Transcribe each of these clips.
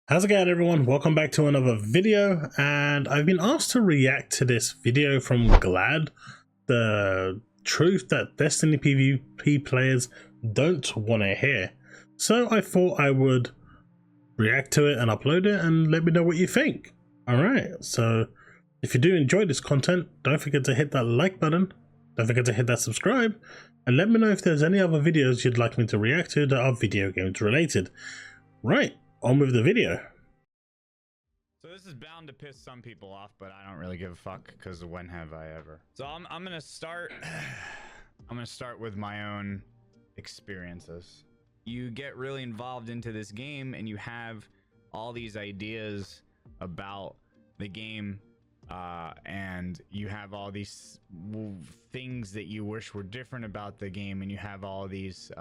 How's it going, everyone? Welcome back to another video, and I've been asked to react to this video from Glad, the truth that Destiny PvP players don't want to hear. So I thought I would react to it and upload it and let me know what you think. Alright, so if you do enjoy this content, don't forget to hit that like button, don't forget to hit that subscribe, and let me know if there's any other videos you'd like me to react to that are video games related. Right. On with the video. So this is bound to piss some people off, but I don't really give a fuck because when have I ever? So I'm gonna start. I'm gonna start with my own experiences. You get really involved into this game, and you have all these ideas about the game, and you have all these things that you wish were different about the game, and you have all these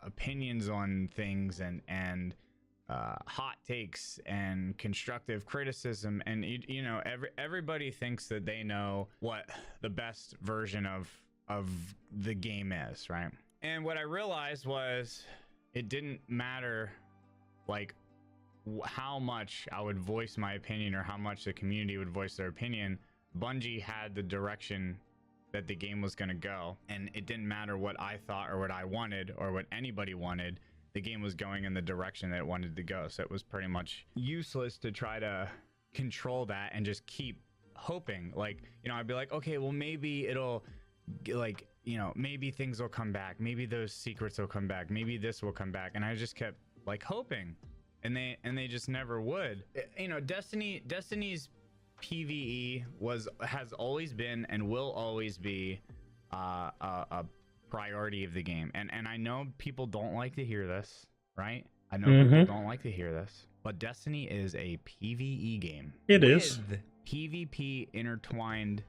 opinions on things and hot takes and constructive criticism, and you know, everybody thinks that they know what the best version of the game is, right? And what I realized was it didn't matter like how much I would voice my opinion or how much the community would voice their opinion. Bungie had the direction that the game was going to go, and it didn't matter what I thought or what I wanted or what anybody wanted. The game was going in the direction that it wanted to go, so it was pretty much useless to try to control that and just keep hoping. Like, you know, I'd be like, okay, well, maybe it'll, like, you know, maybe things will come back, maybe those secrets will come back, maybe this will come back, and I just kept like hoping, and they just never would. You know, Destiny's PvE has always been and will always be a priority of the game, and I know people don't like to hear this, right? I know people don't like to hear this, but Destiny is a PvE game. It is with PvP intertwined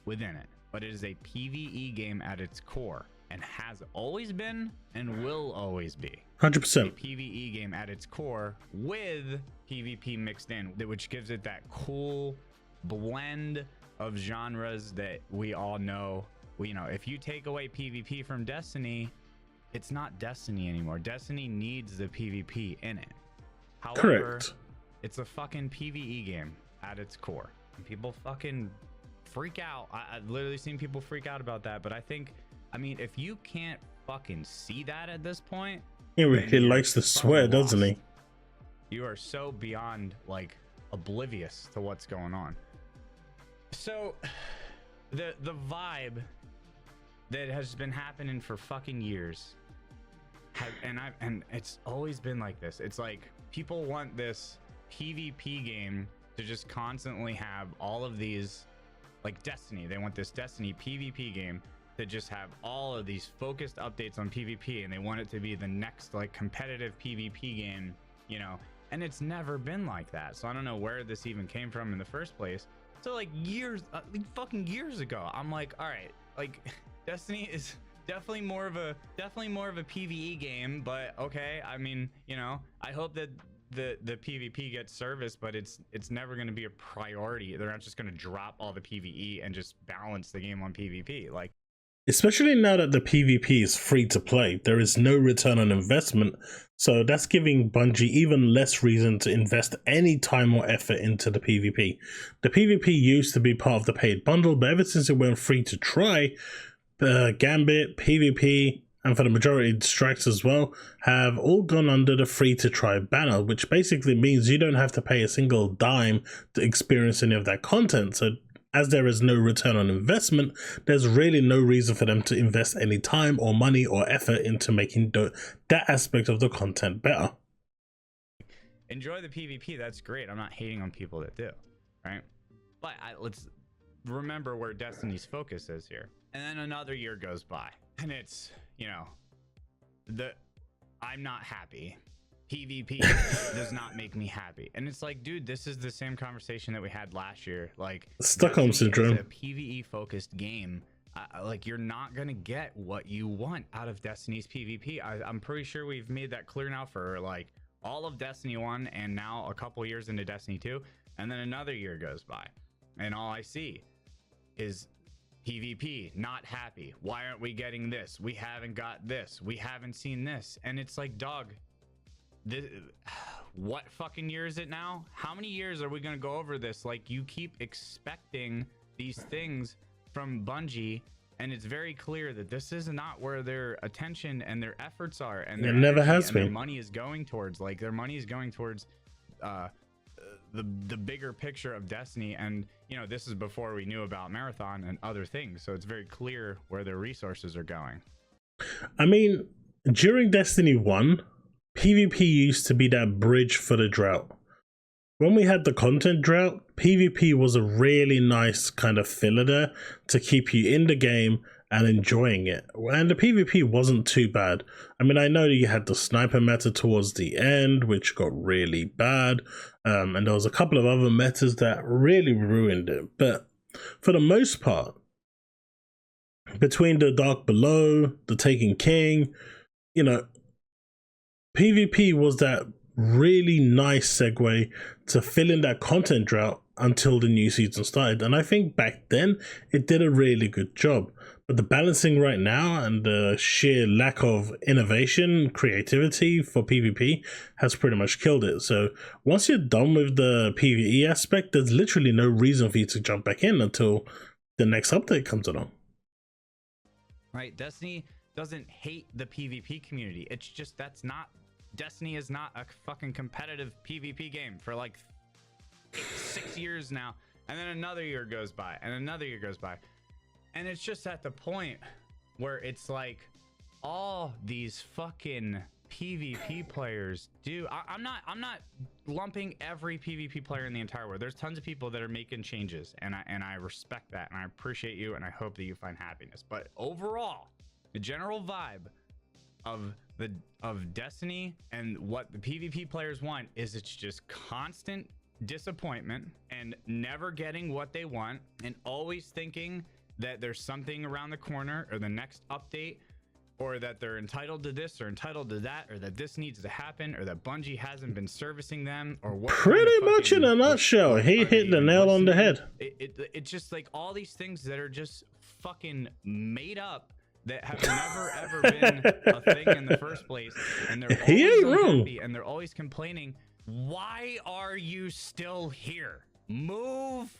within it, but it is a PvE game at its core, and has always been and will always be 100% a PvE game at its core with PvP mixed in, which gives it that cool blend of genres that we all know. You know, if you take away PvP from Destiny, it's not Destiny anymore. Destiny needs the PvP in it. However, correct. It's a fucking PvE game at its core, and people fucking freak out. I've literally seen people freak out about that, but I mean, if you can't fucking see that at this point, He likes to swear, doesn't he? You are so beyond like oblivious to what's going on. So the vibe that has been happening for fucking years, and it's always been like this. It's like people want this PvP game to just constantly have all of these, like Destiny. They want this Destiny PvP game to just have all of these focused updates on PvP, and they want it to be the next like competitive PvP game, you know. And it's never been like that. So I don't know where this even came from in the first place. So like years, fucking years ago, I'm like, all right, like Destiny is definitely more of a PvE game, but okay. I mean, you know, I hope that the PvP gets service, but it's never going to be a priority. They're not just going to drop all the PvE and just balance the game on PvP. Like, especially now that the PvP is free to play, there is no return on investment, so that's giving Bungie even less reason to invest any time or effort into the PvP. The PvP used to be part of the paid bundle, but ever since it went free to try, Gambit, PvP, and for the majority Strikes as well, have all gone under the free to try banner, which basically means you don't have to pay a single dime to experience any of that content. So as there is no return on investment, there's really no reason for them to invest any time or money or effort into making that aspect of the content better. Enjoy the PvP, that's great. I'm not hating on people that do, right? But let's remember where Destiny's focus is here. And then another year goes by, and it's, you know, I'm not happy. PvP does not make me happy. And it's like, dude, this is the same conversation that we had last year. Like, Stockholm Syndrome. Is a PvE focused game. Like, you're not gonna get what you want out of Destiny's PvP. I'm pretty sure we've made that clear now for like all of Destiny 1 and now a couple years into Destiny 2, and then another year goes by, and all I see is PvP, not happy. Why aren't we getting this? We haven't got this. We haven't seen this. And it's like, dog, what fucking year is it now? How many years are we gonna go over this? Like, you keep expecting these things from Bungie, and it's very clear that this is not where their attention and their efforts are, and their never energy has and been. their money is going towards. Like, their money is going towards the bigger picture of Destiny. And you know, this is before we knew about Marathon and other things, so it's very clear where their resources are going. I mean, during Destiny 1, PvP used to be that bridge for the drought. When we had the content drought, PvP was a really nice kind of filler there to keep you in the game and enjoying it. And the PvP wasn't too bad. I mean, I know you had the sniper meta towards the end, which got really bad. And there was a couple of other metas that really ruined it. But for the most part, between the Dark Below, the Taken King, you know, PvP was that really nice segue to fill in that content drought until the new season started. And I think back then it did a really good job. But the balancing right now and the sheer lack of innovation, creativity for PvP has pretty much killed it. So once you're done with the PvE aspect, there's literally no reason for you to jump back in until the next update comes along. Right, Destiny doesn't hate the PvP community. It's just Destiny is not a fucking competitive PvP game for like 6 years now. And then another year goes by, and another year goes by. And it's just at the point where it's like all these fucking PvP players do. I'm not lumping every PvP player in the entire world. There's tons of people that are making changes, and I respect that, and I appreciate you, and I hope that you find happiness. But overall, the general vibe of Destiny and what the PvP players want is it's just constant disappointment and never getting what they want, and always thinking that there's something around the corner or the next update, or that they're entitled to this or entitled to that, or that this needs to happen, or that Bungie hasn't been servicing them, or what. Pretty much in a nutshell, he hit the nail on the head. It's just like all these things that are just fucking made up, that have never ever been a thing in the first place, and they're always unhappy, and they're always complaining. Why are you still here? Move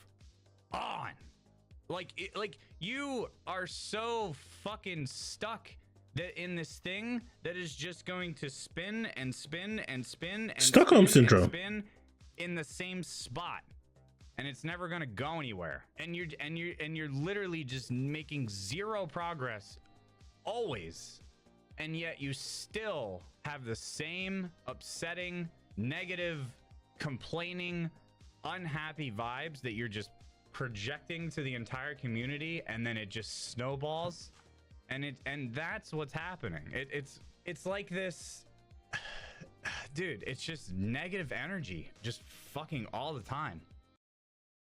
on. Like you are so fucking stuck that in this thing that is just going to spin and spin and spin and Stockholm syndrome, and spin in the same spot, and it's never gonna go anywhere. And you're literally just making zero progress always, and yet you still have the same upsetting, negative, complaining, unhappy vibes that you're just projecting to the entire community, and then it just snowballs, and that's what's happening. It's like this, dude, it's just negative energy just fucking all the time.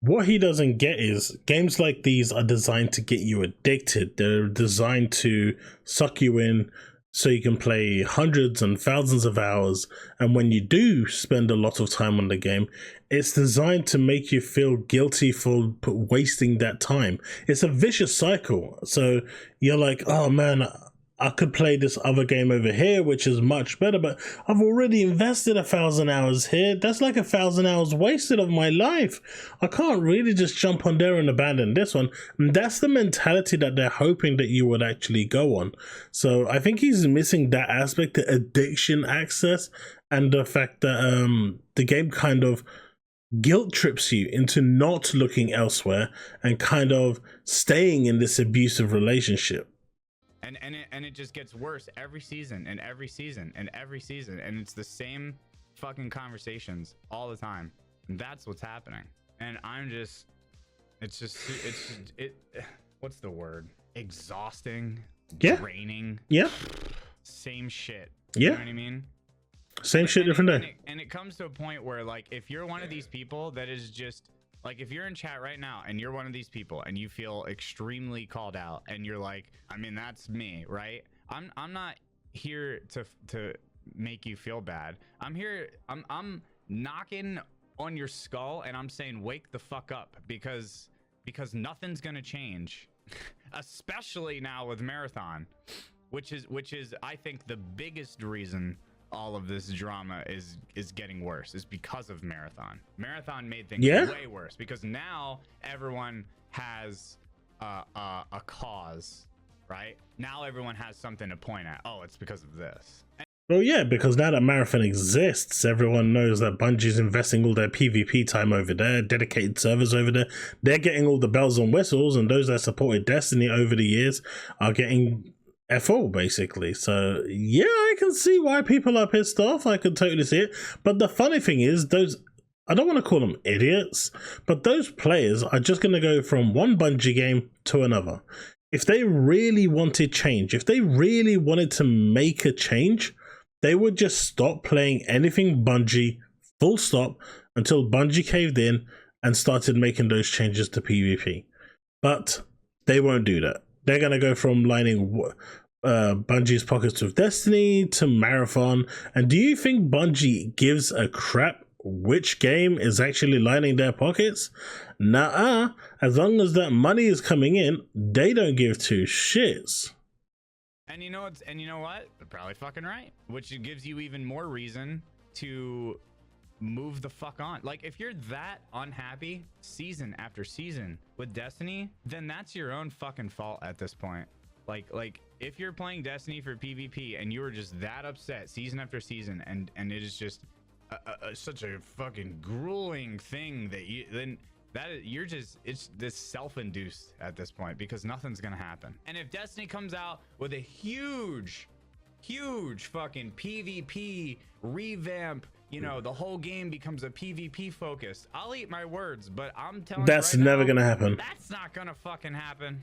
What he doesn't get is games like these are designed to get you addicted. They're designed to suck you in so you can play hundreds and thousands of hours. And when you do spend a lot of time on the game, it's designed to make you feel guilty for wasting that time. It's a vicious cycle. So you're like, oh man, I could play this other game over here, which is much better, but I've already invested 1,000 hours here. That's like 1,000 hours wasted of my life. I can't really just jump on there and abandon this one. And that's the mentality that they're hoping that you would actually go on. So I think he's missing that aspect, the addiction access, and the fact that the game kind of guilt trips you into not looking elsewhere and kind of staying in this abusive relationship. And it just gets worse every season and every season and every season, and it's the same fucking conversations all the time. And that's what's happening. And I'm just, it's what's the word? Exhausting, draining. Yeah. Same shit. Yeah. You know what I mean? Same shit, different day. And it comes to a point where, like, if you're one of these people that is just, like, if you're in chat right now and you're one of these people and you feel extremely called out and you're like, I mean, that's me, right? I'm not here to make you feel bad. I'm knocking on your skull and I'm saying, wake the fuck up, because nothing's gonna change, especially now with Marathon, which is I think the biggest reason all of this drama is getting worse is because of Marathon. Marathon made things Yeah? way worse because now everyone has a cause, right? Now everyone has something to point at. Oh, it's because of this. Well, yeah, because now that Marathon exists, everyone knows that Bungie's investing all their PvP time over there, dedicated servers over there. They're getting all the bells and whistles, and those that supported Destiny over the years are getting FO, basically. So, yeah, I can see why people are pissed off. I can totally see it. But the funny thing is, those... I don't want to call them idiots, but those players are just going to go from one Bungie game to another. If they really wanted change, if they really wanted to make a change, they would just stop playing anything Bungie, full stop, until Bungie caved in and started making those changes to PvP. But they won't do that. They're going to go from lining Bungie's pockets with Destiny to Marathon. And do you think Bungie gives a crap which game is actually lining their pockets? Nah, as long as that money is coming in, they don't give two shits. And you know what? They're probably fucking right. Which gives you even more reason to move the fuck on. Like, if you're that unhappy season after season with Destiny, then that's your own fucking fault at this point. Like if you're playing Destiny for PvP and you are just that upset season after season, and it is just such a fucking grueling thing that you're just, it's this self-induced at this point because nothing's gonna happen. And if Destiny comes out with a huge fucking PvP revamp, you know, the whole game becomes a PvP focus, I'll eat my words, but I'm telling you that's right never now, gonna happen. That's not gonna fucking happen.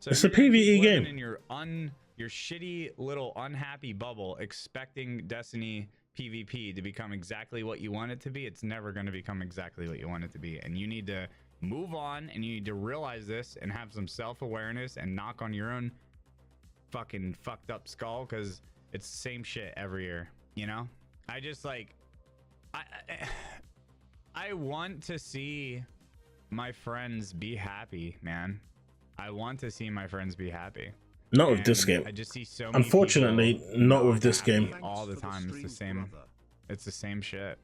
So it's a PvE game. In your shitty little unhappy bubble, expecting Destiny PvP to become exactly what you want it to be, it's never going to become exactly what you want it to be. And you need to move on, and you need to realize this and have some self-awareness and knock on your own fucking fucked up skull, because it's the same shit every year, you know? I just like I want to see my friends be happy, man. I want to see my friends be happy. Not with this game. I just see so many Unfortunately, not with this game. all the time. It's the same. It's the same shit.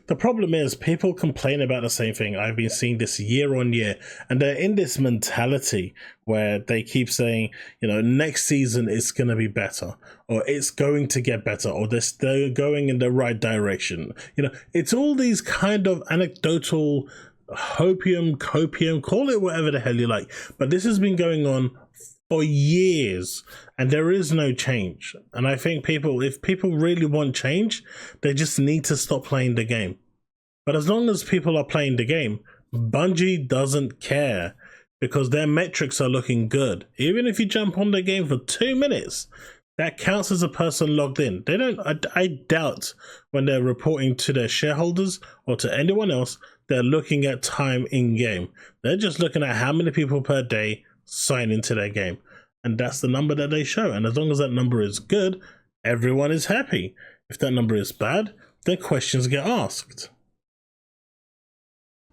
The problem is people complain about the same thing. I've been seeing this year on year, and they're in this mentality where they keep saying, you know, next season it's going to be better, or it's going to get better, or they're going in the right direction. You know, it's all these kind of anecdotal copium, call it whatever the hell you like. But this has been going on for years, and there is no change. And I think if people really want change, they just need to stop playing the game. But as long as people are playing the game, Bungie doesn't care, because their metrics are looking good. Even if you jump on the game for 2 minutes, that counts as a person logged in. They don't. I doubt when they're reporting to their shareholders or to anyone else, they're looking at time in game. They're just looking at how many people per day sign into their game, and that's the number that they show. And as long as that number is good, everyone is happy. If that number is bad, then questions get asked.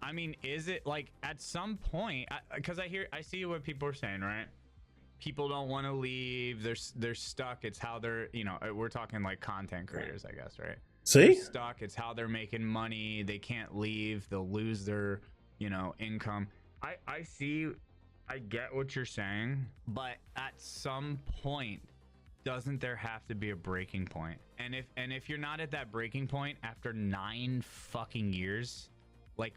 I mean, is it like at some point, because I see what people are saying, right? People don't want to leave, they're stuck. It's how they're, you know, we're talking like content creators, I guess, right? See, they're stuck. It's how they're making money. They can't leave. They'll lose their, you know, income. I get what you're saying, but at some point, doesn't there have to be a breaking point? And if you're not at that breaking point after 9 fucking years, like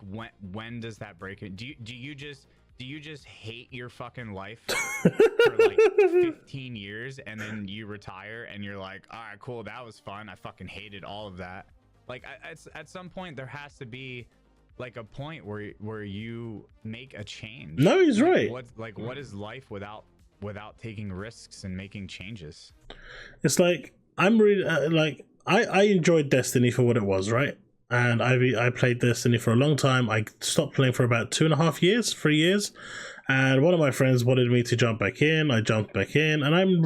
when does that break it? Do you just hate your fucking life for like 15 years and then you retire and you're like, all right, cool, that was fun. I fucking hated all of that. Like at some point there has to be like a point where you make a change. No, he's right. What is life without taking risks and making changes? It's like, I'm really like, I enjoyed Destiny for what it was, right? And I played Destiny for a long time. I stopped playing for about 2.5 years, 3 years. And one of my friends wanted me to jump back in. I jumped back in, and I'm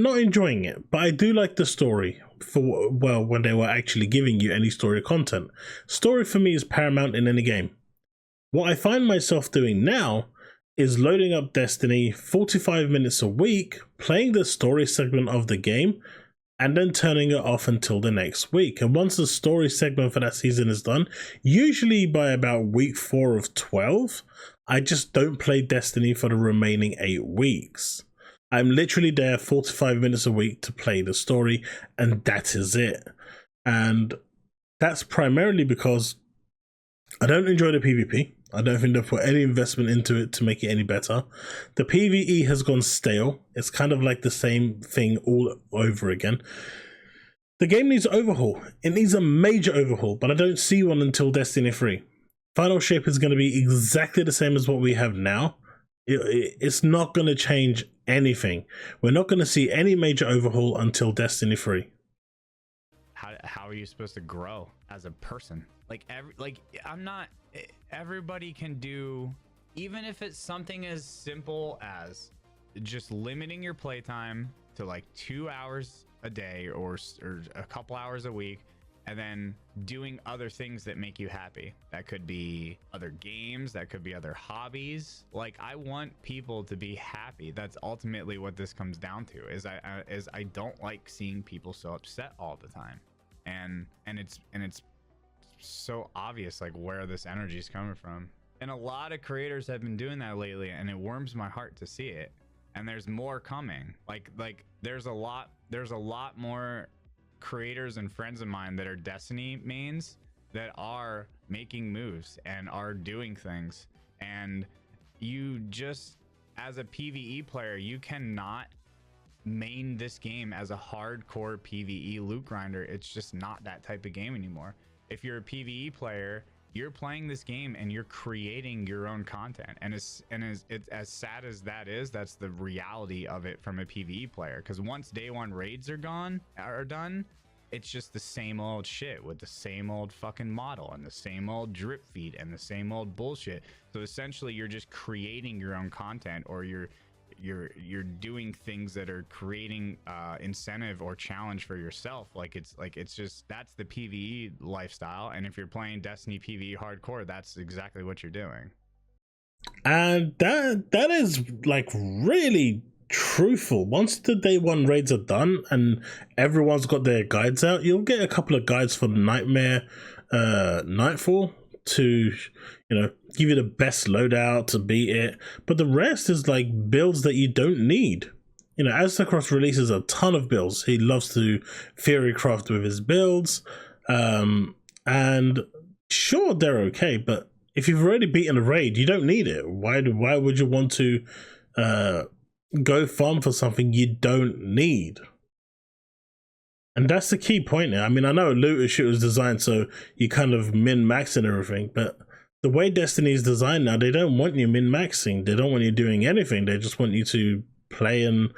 not enjoying it, but I do like the story when they were actually giving you any story content. Story for me is paramount in any game. What I find myself doing now is loading up Destiny 45 minutes a week, playing the story segment of the game, and then turning it off until the next week. And once the story segment for that season is done, usually by about week 4 of 12, I just don't play Destiny for the remaining 8 weeks. I'm literally there 45 minutes a week to play the story, and that is it. And that's primarily because I don't enjoy the PvP. I don't think they've put any investment into it to make it any better. The PvE has gone stale. It's kind of like the same thing all over again. The game needs an overhaul. It needs a major overhaul, but I don't see one until Destiny 3. Final shape is going to be exactly the same as what we have now. It's not going to change anything. We're not going to see any major overhaul until Destiny 3. How are you supposed to grow as a person? Everybody can do, even if it's something as simple as just limiting your playtime to like 2 hours a day or a couple hours a week, and then doing other things that make you happy. That could be other games, that could be other hobbies. Like, I want people to be happy. That's ultimately what this comes down to, is I don't like seeing people so upset all the time. And it's so obvious, like, where this energy is coming from. And a lot of creators have been doing that lately, and it warms my heart to see it. And there's more coming. Like there's a lot more creators and friends of mine that are Destiny mains that are making moves and are doing things. And you just, as a PvE player, you cannot main this game as a hardcore PvE loot grinder. It's just not that type of game anymore. If you're a PvE player, you're playing this game and you're creating your own content. And it's as sad as that is, that's the reality of it from a PvE player. Because once day one raids are done, it's just the same old shit with the same old fucking model and the same old drip feed and the same old bullshit. So essentially, you're just creating your own content, or you're doing things that are creating incentive or challenge for yourself. It's just, that's the PvE lifestyle. And if you're playing Destiny PvE hardcore, that's exactly what you're doing. And that is like really truthful. Once the day one raids are done and everyone's got their guides out, you'll get a couple of guides for the Nightmare Nightfall to, give you the best loadout to beat it, but the rest is like builds that you don't need. Aztecross releases a ton of builds. He loves to theorycraft with his builds, and sure, they're okay, but if you've already beaten a raid, you don't need it. Why would you want to go farm for something you don't need? And that's the key point here. I mean, I know looter shooter's designed so you kind of min-max and everything, but the way Destiny is designed now, they don't want you min-maxing. They don't want you doing anything. They just want you to play and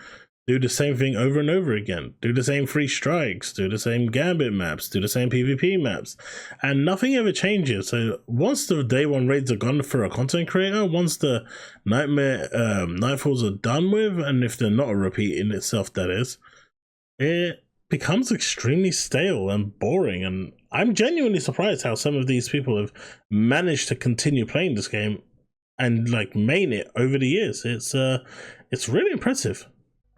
do the same thing over and over again. Do the same free strikes, do the same gambit maps, do the same PvP maps. And nothing ever changes. So once the day one raids are gone for a content creator, once the Nightmare Nightfalls are done with, and if they're not a repeat in itself, that is, it becomes extremely stale and boring. And I'm genuinely surprised how some of these people have managed to continue playing this game and like main it over the years. It's really impressive,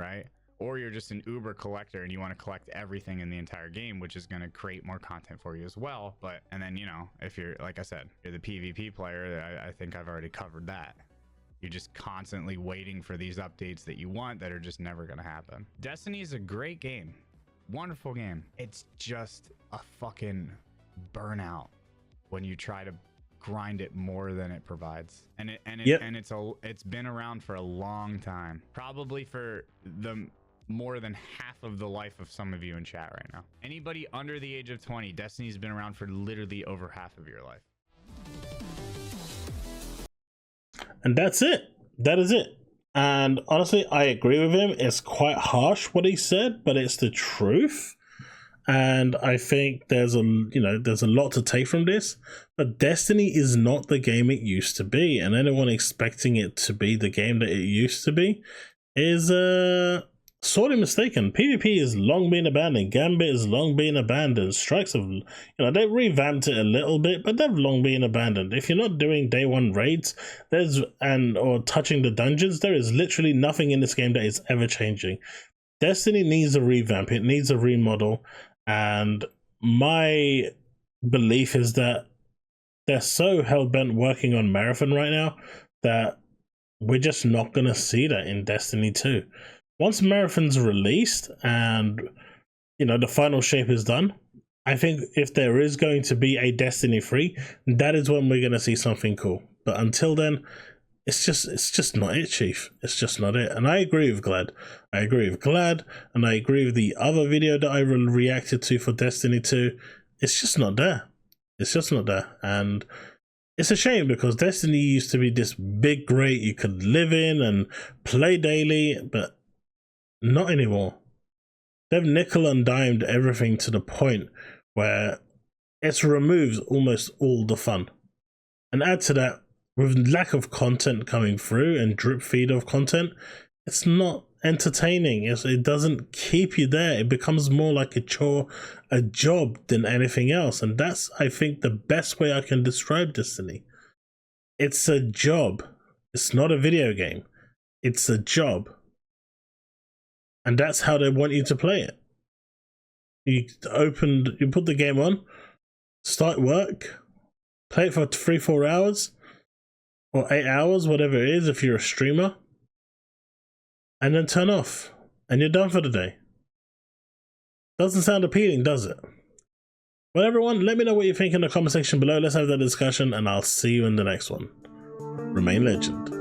right? Or you're just an uber collector and you want to collect everything in the entire game, which is going to create more content for you as well. And then, if you're, like I said, you're the PvP player, I think I've already covered that. You're just constantly waiting for these updates that you want that are just never going to happen. Destiny is a great game. Wonderful game. It's just a fucking burnout when you try to grind it more than it provides. And it's been around for a long time. Probably for the more than half of the life of some of you in chat right now. Anybody under the age of 20, Destiny's been around for literally over half of your life. And that's it. That is it. And honestly, I agree with him. It's quite harsh what he said, but it's the truth. And I think there's a lot to take from this. But Destiny is not the game it used to be, and anyone expecting it to be the game that it used to be is sorely mistaken. PvP has long been abandoned. Gambit has long been abandoned. Strikes have, they revamped it a little bit, but they've long been abandoned. If you're not doing day one raids, or touching the dungeons, there is literally nothing in this game that is ever changing. Destiny needs a revamp. It needs a remodel, and my belief is that they're so hell-bent working on Marathon right now that we're just not going to see that in Destiny 2. Once Marathon's released and, the final shape is done, I think if there is going to be a Destiny 3, that is when we're going to see something cool. But until then, it's just not it, Chief. It's just not it. And I agree with Glad. And I agree with the other video that I reacted to for Destiny 2. It's just not there. It's just not there. And it's a shame, because Destiny used to be this big, great, you could live in and play daily, but not anymore. They've nickel and dimed everything to the point where it's removes almost all the fun. And add to that, with lack of content coming through and drip feed of content, it's not entertaining. It doesn't keep you there. It becomes more like a chore, a job than anything else. And that's, I think, the best way I can describe Destiny. It's a job. It's not a video game. It's a job. And that's how they want you to play it. You put the game on, start work, play it for 3-4 hours, or 8 hours, whatever it is if you're a streamer, and then turn off, and you're done for the day. Doesn't sound appealing, does it? Well, everyone, let me know what you think in the comment section below. Let's have that discussion, and I'll see you in the next one. Remain legend.